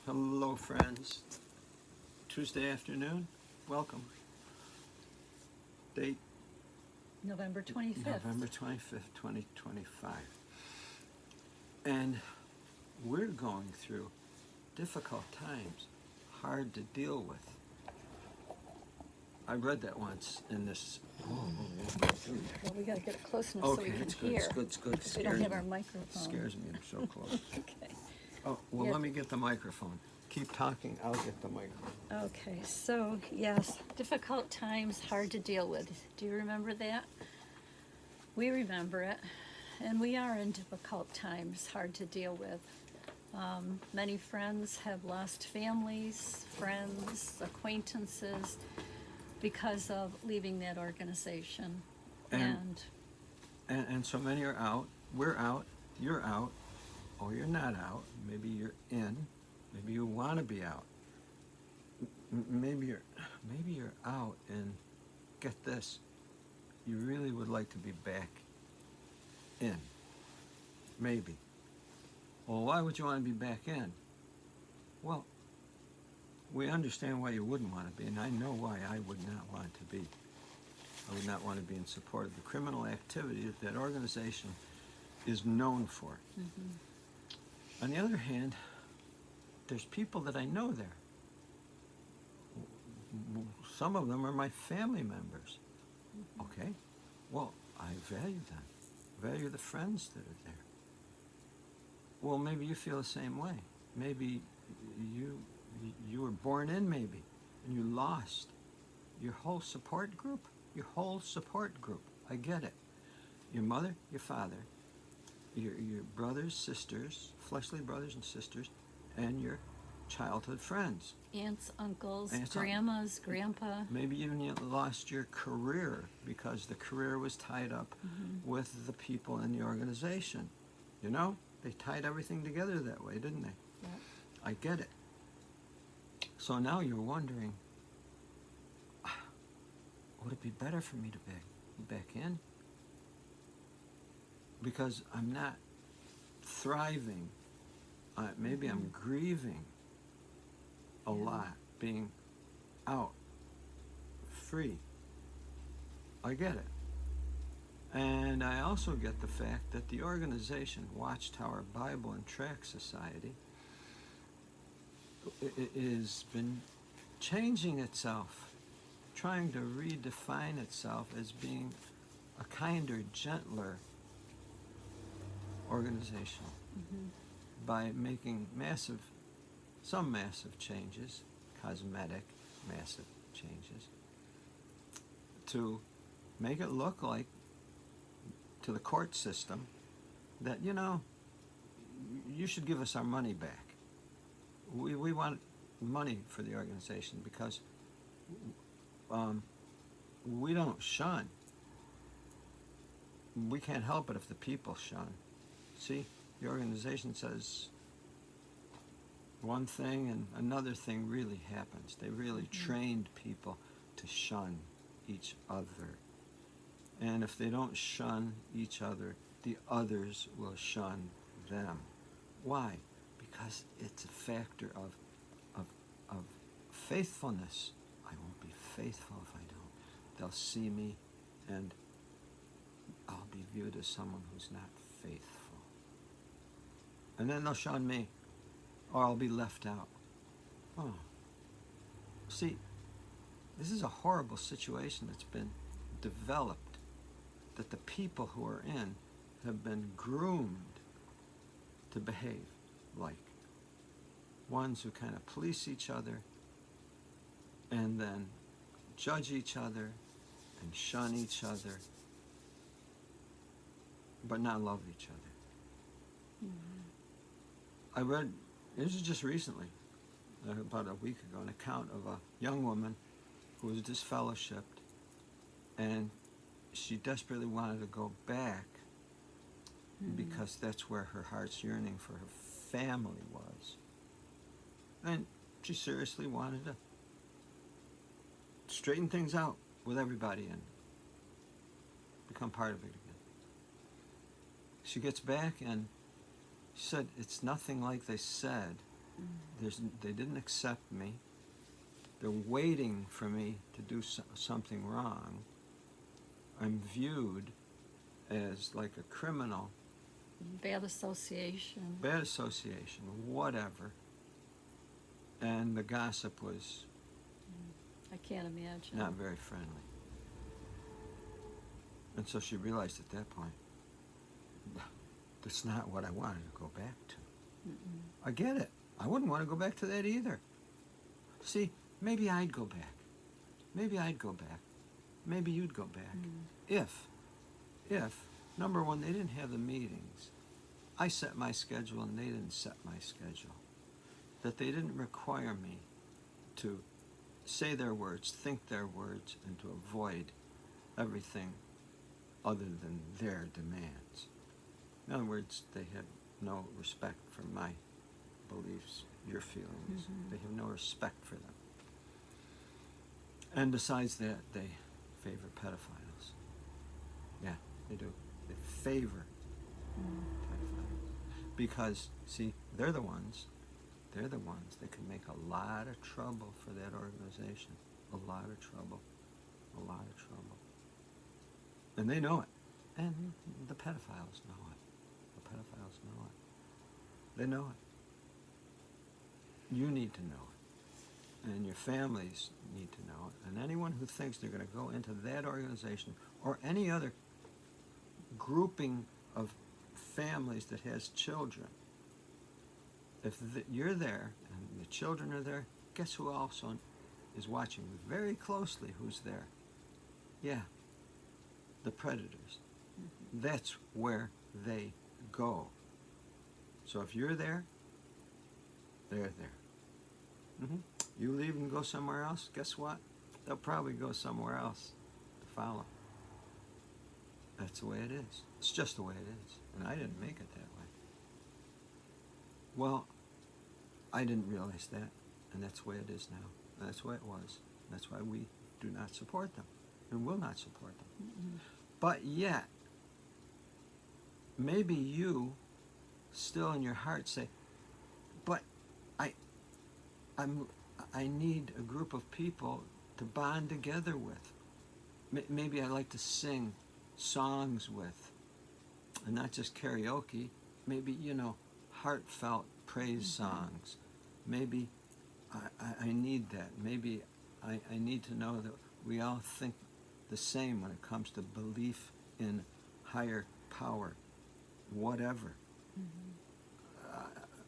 Hello, friends. Tuesday afternoon. Welcome. Date November 25th. November 25th, 2025. And we're going through difficult times, hard to deal with. I read that once in this. Well, we got to get it close enough so we Okay, can it's good. hear. It's good. It's good. Because we don't have our microphone. Scares me. I'm so close. Okay. Oh, well, Yeah. let me get the microphone. Keep talking. I'll get the microphone. Okay, so yes, difficult times, hard to deal with. Do you remember that? We remember it, and we are in difficult times, hard to deal with. Many friends have lost families, friends, acquaintances because of leaving that organization. And so many are out. We're out. You're out. Or you're not out. Maybe you're in. Maybe you want to be out. Maybe you're out, and get this, you really would like to be back in. Maybe. Well, why would you want to be back in? Well, we understand why you wouldn't want to be, and I know why I would not want to be. I would not want to be in support of the criminal activity that organization is known for. Mm-hmm. On the other hand, there's people that I know there. Some of them are my family members. Okay, well, I value them. Value the friends that are there. Well, maybe you feel the same way. Maybe you were born in, maybe, and you lost your whole support group. Your whole support group. I get it. Your mother, your father, your brothers, sisters, fleshly brothers and sisters, and your childhood friends. Aunts, uncles, Aunts, grandmas, grandpa. Maybe even you lost your career because the career was tied up with the people in the organization. You know, they tied everything together that way, didn't they? Yeah. I get it. So now you're wondering, would it be better for me to be back in? Because I'm not thriving. Maybe I'm grieving a lot, being out, free. I get it. And I also get the fact that the organization, Watchtower Bible and Tract Society, has been changing itself, trying to redefine itself as being a kinder, gentler organization by making some massive changes, cosmetic massive changes, to make it look like to the court system that, you know, you should give us our money back. We want money for the organization because we don't shun. We can't help it if the people shun. See, the organization says one thing and another thing really happens. They really trained people to shun each other. And if they don't shun each other, the others will shun them. Why? Because it's a factor of faithfulness. I won't be faithful if I don't. They'll see me and I'll be viewed as someone who's not faithful. And then they'll shun me, or I'll be left out. Oh. See, this is a horrible situation that's been developed, that the people who are in have been groomed to behave like ones who kind of police each other and then judge each other and shun each other, but not love each other. I read, this is just recently, about a week ago, an account of a young woman who was disfellowshipped, and she desperately wanted to go back because that's where her heart's yearning for her family was. And she seriously wanted to straighten things out with everybody and become part of it again. She gets back and she said, it's nothing like they said They didn't accept me. They're waiting for me to do something wrong. I'm viewed as like a criminal. Bad association. Bad association, whatever. And the gossip was I can't imagine. not very friendly. And so she realized at that point, that's not what I wanted to go back to. I get it. I wouldn't want to go back to that either. See, maybe I'd go back. Maybe I'd go back. Maybe you'd go back. If, number one, they didn't have the meetings. I set my schedule and they didn't set my schedule. That they didn't require me to say their words, think their words, and to avoid everything other than their demands. In other words, they had no respect for my beliefs, your feelings. They have no respect for them. And besides that, they favor pedophiles. Yeah, they do. They favor pedophiles. Because, see, they're the ones that can make a lot of trouble for that organization. A lot of trouble. A lot of trouble. And they know it. And the pedophiles know it. The pedophiles know it. They know it. You need to know it. And your families need to know it. And anyone who thinks they're going to go into that organization or any other grouping of families that has children, if you're there and the children are there, guess who also is watching very closely who's there? Yeah, the predators. That's where they go. So if you're there, they're there. You leave and go somewhere else, guess what? They'll probably go somewhere else to follow. That's the way it is. It's just the way it is. And I didn't make it that way. Well, I didn't realize that, and that's the way it is now. And that's the way it was. And that's why we do not support them and will not support them. But yet, maybe you still in your heart say, but I need a group of people to bond together with. Maybe I like to sing songs with, and not just karaoke. Maybe, heartfelt praise songs. Maybe I need that. Maybe I need to know that we all think the same when it comes to belief in higher power, whatever.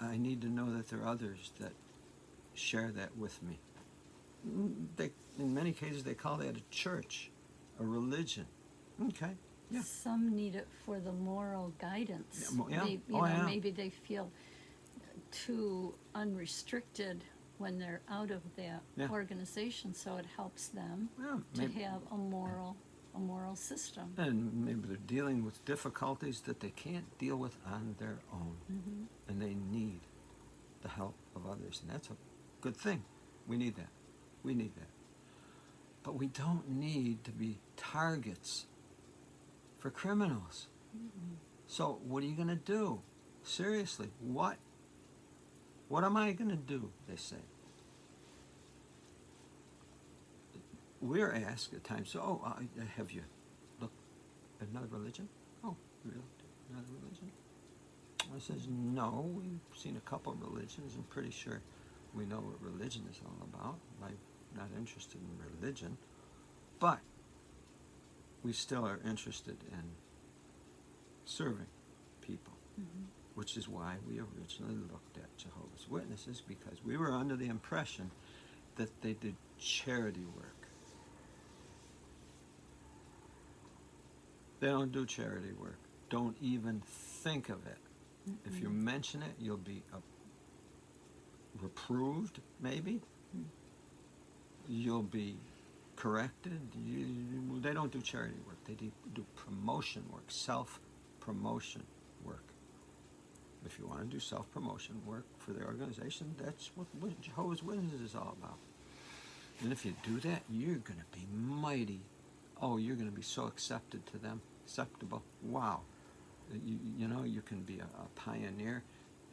I need to know that there are others that share that with me. In many cases, they call that a church, a religion. Okay, yeah. Some need it for the moral guidance. Yeah. Maybe they feel too unrestricted when they're out of that organization, so it helps them to have a moral system. And maybe they're dealing with difficulties that they can't deal with on their own. And they need the help of others. And that's a good thing. We need that. We need that. But we don't need to be targets for criminals. So what are you going to do? Seriously, what am I going to do, they say. We're asked at times, have you looked at another religion? Oh, you looked at another religion? I says, no, we've seen a couple of religions and pretty sure we know what religion is all about. I'm not interested in religion, but we still are interested in serving people, which is why we originally looked at Jehovah's Witnesses, because we were under the impression that they did charity work. They don't do charity work. Don't even think of it. If you mention it, you'll be reproved, maybe. You'll be corrected. They don't do charity work. They do promotion work, self-promotion work. If you want to do self-promotion work for the organization, that's what Jehovah's Witnesses is all about. And if you do that, you're going to be mighty. Oh, you're going to be so accepted to them, acceptable. Wow. You can be a pioneer,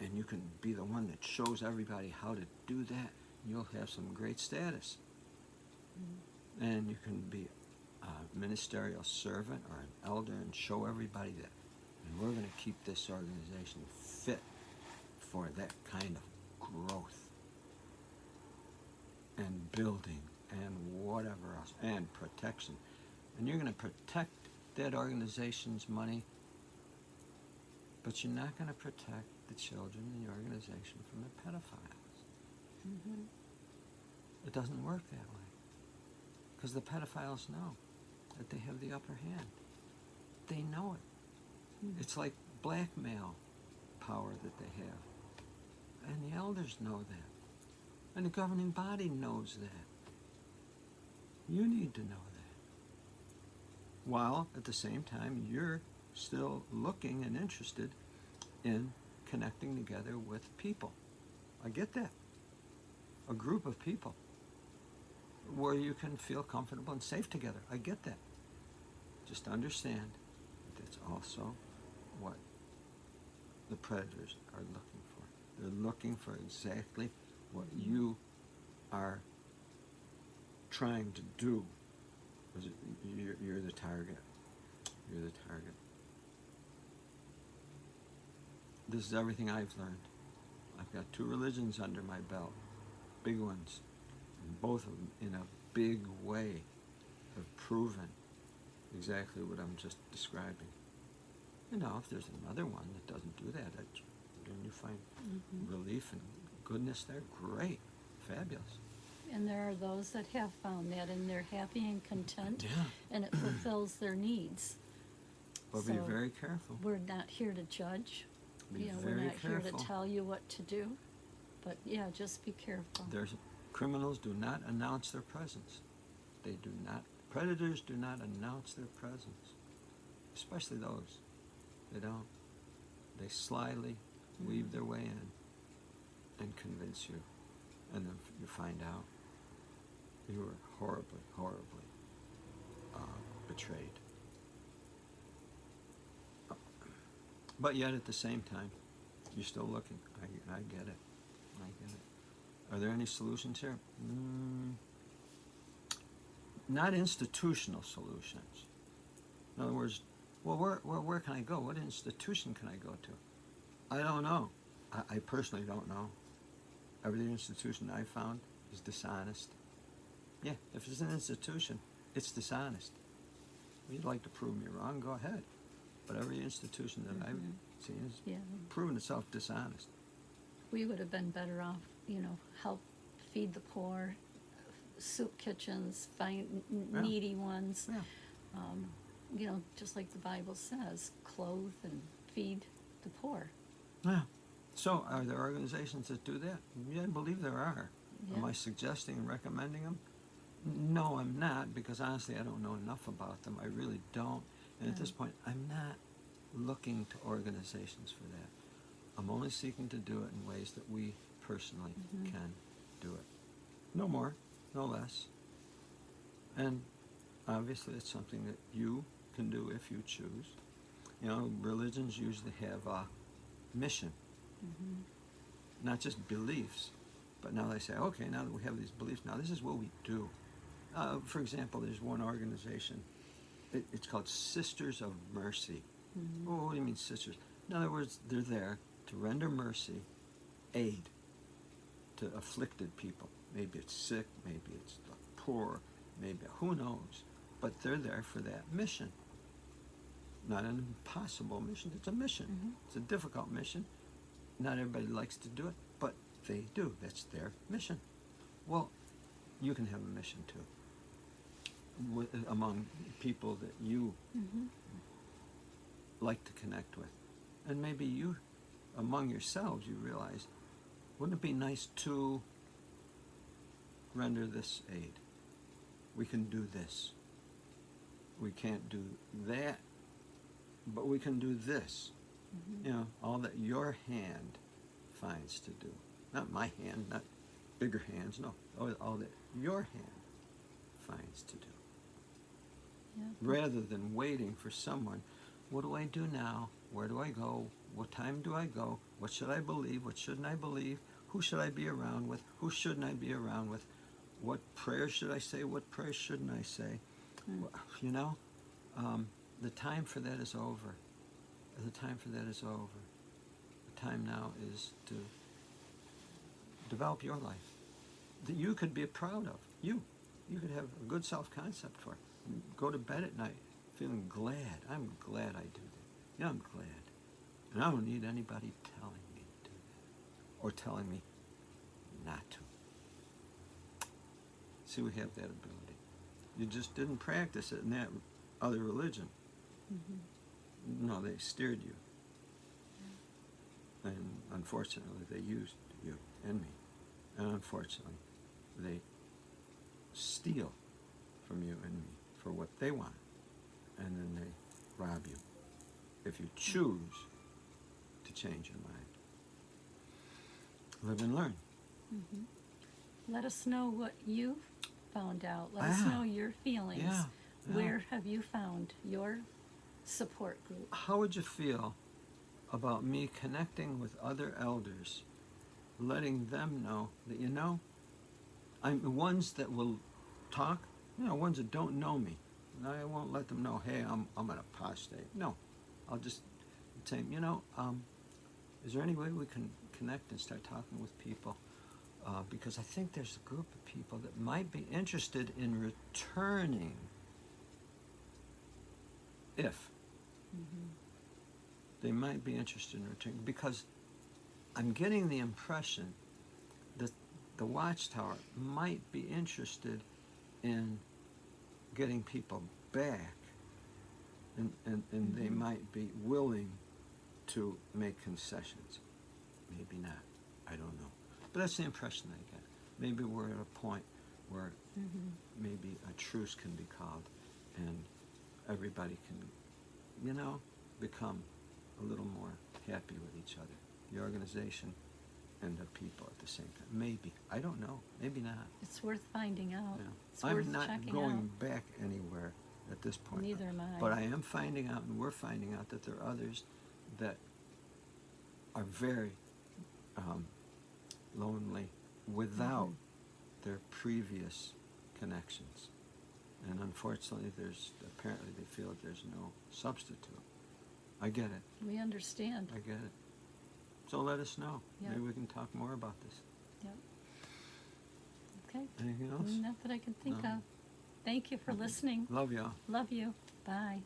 and you can be the one that shows everybody how to do that, you'll have some great status. And you can be a ministerial servant or an elder and show everybody that, and we're going to keep this organization fit for that kind of growth and building and whatever else, and protection. And you're going to protect that organization's money, but you're not going to protect the children in the organization from the pedophiles. It doesn't work that way, because the pedophiles know that they have the upper hand. They know it. It's like blackmail power that they have. And the elders know that. And the governing body knows that. You need to know that. While at the same time, you're still looking and interested in connecting together with people. I get that. A group of people where you can feel comfortable and safe together. I get that. Just understand that that's also what the predators are looking for. They're looking for exactly what you are trying to do. You're the target. You're the target. This is everything I've learned. I've got 2 religions under my belt, big ones, and both of them in a big way have proven exactly what I'm just describing. You know, if there's another one that doesn't do that, then you find relief and goodness there. Great, fabulous. And there are those that have found that, and they're happy and content, Yeah. and it fulfills their needs. But be very careful. We're not here to judge. Be We're very not here careful. to tell you what to do. But yeah, just be careful. Criminals do not announce their presence. They do not. Predators do not announce their presence, especially those. They don't. They slyly weave their way in and convince you, and then you find out you were horribly, horribly betrayed. But yet at the same time, you're still looking. I get it. I get it. Are there any solutions here? Not institutional solutions. In other words, well, where can I go? What institution can I go to? I don't know. I personally don't know. Every institution I've found is dishonest. Yeah, if it's an institution, it's dishonest. If you'd like to prove me wrong, go ahead. But every institution that I've seen has proven itself dishonest. We would have been better off, help feed the poor, soup kitchens, find needy ones. Yeah. Just like the Bible says, clothe and feed the poor. Yeah. So are there organizations that do that? Yeah, I believe there are. Yeah. Am I suggesting and recommending them? No, I'm not, because honestly I don't know enough about them. I really don't. And at this point, I'm not looking to organizations for that. I'm only seeking to do it in ways that we personally can do it. No more, no less. And obviously it's something that you can do if you choose. Religions usually have a mission, not just beliefs, but now they say, okay, now that we have these beliefs, now this is what we do. For example, there's one organization, it's called Sisters of Mercy. Oh, what do you mean sisters? In other words, they're there to render mercy, aid to afflicted people. Maybe it's sick, maybe it's the poor, maybe who knows. But they're there for that mission. Not an impossible mission, it's a mission. It's a difficult mission. Not everybody likes to do it, but they do. That's their mission. Well, you can have a mission too. Among people that you like to connect with. And maybe you, among yourselves, you realize, wouldn't it be nice to render this aid? We can do this. We can't do that, but we can do this. All that your hand finds to do. Not my hand, not bigger hands, no. All that your hand finds to do. Yeah. Rather than waiting for someone, what do I do now? Where do I go? What time do I go? What should I believe? What shouldn't I believe? Who should I be around with? Who shouldn't I be around with? What prayers should I say? What prayers shouldn't I say? You know, the time for that is over. The time for that is over. The time now is to develop your life that you could be proud of. You could have a good self-concept for. Go to bed at night feeling glad. I'm glad I do that. Yeah, I'm glad. And I don't need anybody telling me to do that or telling me not to. See, we have that ability. You just didn't practice it in that other religion. No, they steered you. And unfortunately, they used you and me. And unfortunately, they steal from you and me for what they want. And then they rob you if you choose to change your mind. Live and learn. Let us know what you found out. Let us know your feelings. Yeah. Where have you found your support group? How would you feel about me connecting with other elders, letting them know that, you know, I'm the ones that will talk, you know, ones that don't know me. I won't let them know, hey, I'm an apostate. No, I'll just say, you know, is there any way we can connect and start talking with people? Because I think there's a group of people that might be interested in returning if they might be interested in returning, because I'm getting the impression that the Watchtower might be interested in getting people back, and they might be willing to make concessions. Maybe not. I don't know. But that's the impression I get. Maybe we're at a point where maybe a truce can be called and everybody can, you know, become a little more happy with each other. The organization and the people at the same time. Maybe. I don't know. Maybe not. It's worth finding out. Yeah. It's worth I'm not checking going out. back anywhere at this point. Neither am I. But I am finding out, and we're finding out, that there are others that are very lonely without their previous connections. And unfortunately, apparently they feel that there's no substitute. I get it. We understand. I get it. So let us know. Yep. Maybe we can talk more about this. Yep. Okay. Anything else? Not that I can think No. of. Thank you for listening. Love y'all. Love you. Bye.